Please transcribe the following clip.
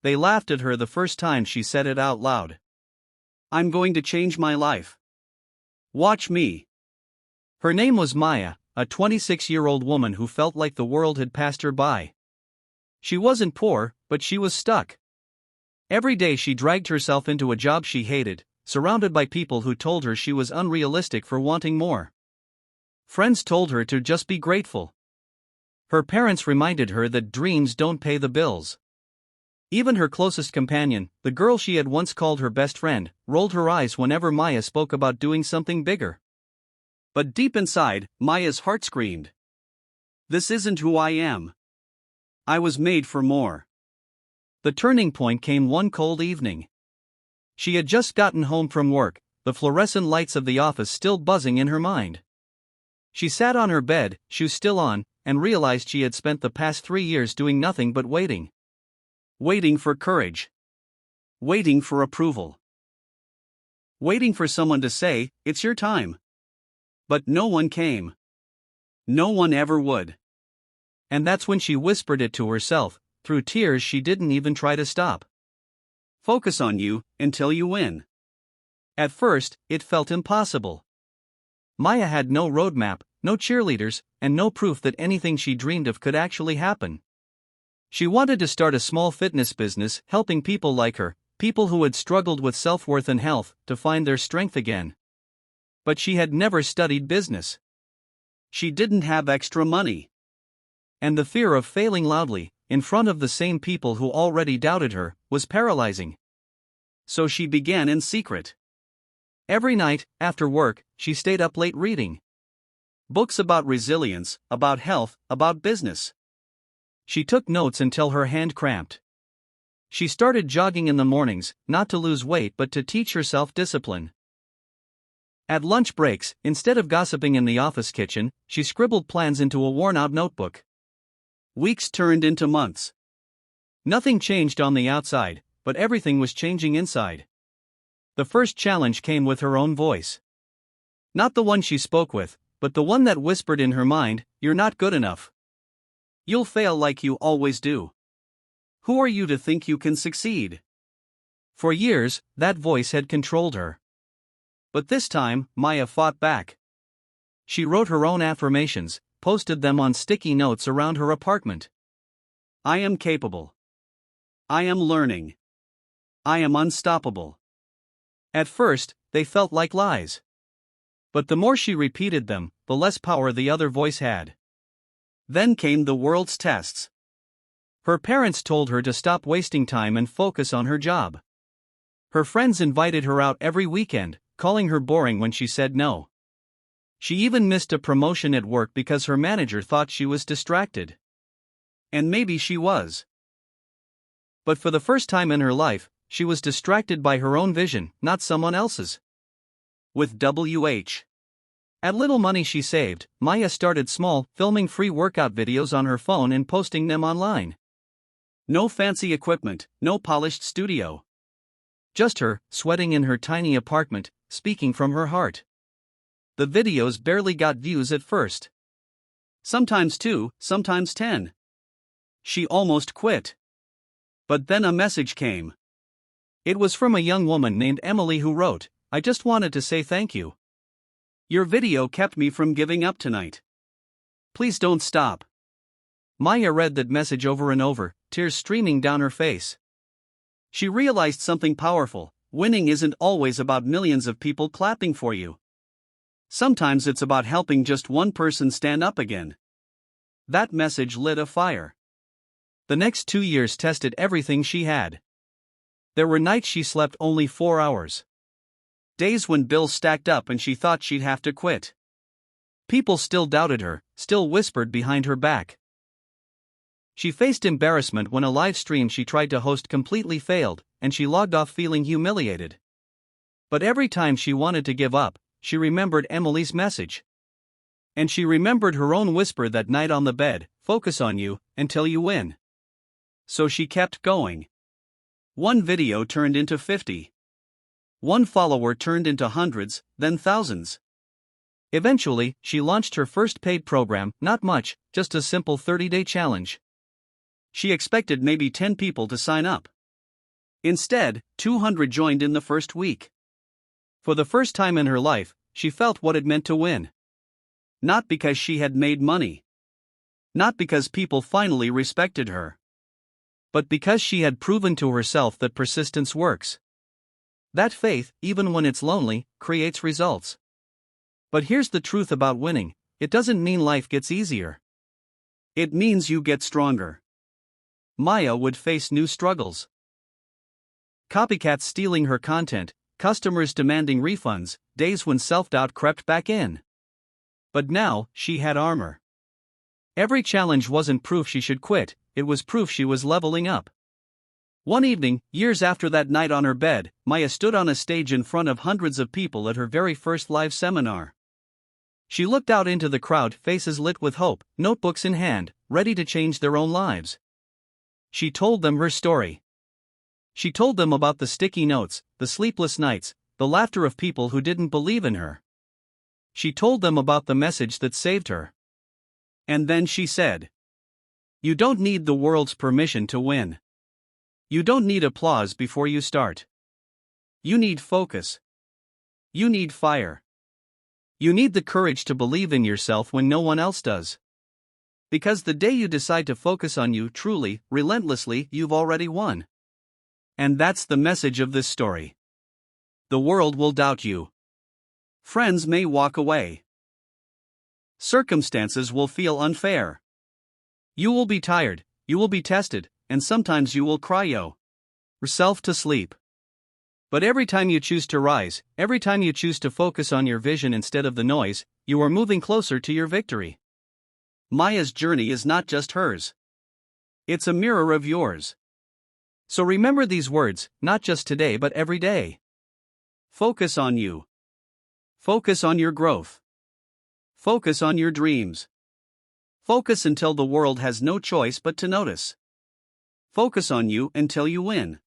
they laughed at her the first time she said it out loud. "I'm going to change my life. Watch me." Her name was Maya, a 26-year-old woman who felt like the world had passed her by. She wasn't poor, but she was stuck. Every day she dragged herself into a job she hated, surrounded by people who told her she was unrealistic for wanting more. Friends told her to just be grateful. Her parents reminded her that dreams don't pay the bills. Even her closest companion, the girl she had once called her best friend, rolled her eyes whenever Maya spoke about doing something bigger. But deep inside, Maya's heart screamed, "This isn't who I am. I was made for more." The turning point came one cold evening. She had just gotten home from work, the fluorescent lights of the office still buzzing in her mind. She sat on her bed, shoes still on, and realized she had spent the past 3 years doing nothing but waiting. Waiting for courage. Waiting for approval. Waiting for someone to say, "It's your time." But no one came. No one ever would. And that's when she whispered it to herself, through tears she didn't even try to stop. Focus on you, until you win. At first, it felt impossible. Maya had no roadmap, no cheerleaders, and no proof that anything she dreamed of could actually happen. She wanted to start a small fitness business, helping people like her, people who had struggled with self-worth and health, to find their strength again. But she had never studied business. She didn't have extra money. And the fear of failing loudly, in front of the same people who already doubted her, was paralyzing. So she began in secret. Every night, after work, she stayed up late reading books about resilience, about health, about business. She took notes until her hand cramped. She started jogging in the mornings, not to lose weight but to teach herself discipline. At lunch breaks, instead of gossiping in the office kitchen, she scribbled plans into a worn-out notebook. Weeks turned into months. Nothing changed on the outside, but everything was changing inside. The first challenge came with her own voice. Not the one she spoke with, but the one that whispered in her mind, "You're not good enough. You'll fail like you always do. Who are you to think you can succeed?" For years, that voice had controlled her. But this time, Maya fought back. She wrote her own affirmations, posted them on sticky notes around her apartment. "I am capable. I am learning. I am unstoppable." At first, they felt like lies. But the more she repeated them, the less power the other voice had. Then came the world's tests. Her parents told her to stop wasting time and focus on her job. Her friends invited her out every weekend, calling her boring when she said no. She even missed a promotion at work because her manager thought she was distracted. And maybe she was. But for the first time in her life, she was distracted by her own vision, not someone else's. With At little money she saved, Maya started small, filming free workout videos on her phone and posting them online. No fancy equipment, no polished studio. Just her, sweating in her tiny apartment, speaking from her heart. The videos barely got views at first. Sometimes 2, sometimes 10. She almost quit. But then a message came. It was from a young woman named Emily who wrote, "I just wanted to say thank you. Your video kept me from giving up tonight. Please don't stop." Maya read that message over and over, tears streaming down her face. She realized something powerful: winning isn't always about millions of people clapping for you. Sometimes it's about helping just one person stand up again. That message lit a fire. The next 2 years tested everything she had. There were nights she slept only 4 hours. Days when bills stacked up and she thought she'd have to quit. People still doubted her, still whispered behind her back. She faced embarrassment when a live stream she tried to host completely failed, and she logged off feeling humiliated. But every time she wanted to give up, she remembered Emily's message. And she remembered her own whisper that night on the bed, "Focus on you, until you win." So she kept going. One video turned into 50. One follower turned into hundreds, then thousands. Eventually, she launched her first paid program, not much, just a simple 30-day challenge. She expected maybe 10 people to sign up. Instead, 200 joined in the first week. For the first time in her life, she felt what it meant to win. Not because she had made money. Not because people finally respected her. But because she had proven to herself that persistence works. That faith, even when it's lonely, creates results. But here's the truth about winning: it doesn't mean life gets easier. It means you get stronger. Maya would face new struggles. Copycats stealing her content, customers demanding refunds, days when self-doubt crept back in. But now, she had armor. Every challenge wasn't proof she should quit, it was proof she was leveling up. One evening, years after that night on her bed, Maya stood on a stage in front of hundreds of people at her very first live seminar. She looked out into the crowd, faces lit with hope, notebooks in hand, ready to change their own lives. She told them her story. She told them about the sticky notes, the sleepless nights, the laughter of people who didn't believe in her. She told them about the message that saved her. And then she said, "You don't need the world's permission to win. You don't need applause before you start. You need focus. You need fire. You need the courage to believe in yourself when no one else does. Because the day you decide to focus on you truly, relentlessly, you've already won." And that's the message of this story. The world will doubt you. Friends may walk away. Circumstances will feel unfair. You will be tired, you will be tested, and sometimes you will cry yourself to sleep. But every time you choose to rise, every time you choose to focus on your vision instead of the noise, you are moving closer to your victory. Maya's journey is not just hers. It's a mirror of yours. So remember these words, not just today but every day. Focus on you. Focus on your growth. Focus on your dreams. Focus until the world has no choice but to notice. Focus on you until you win.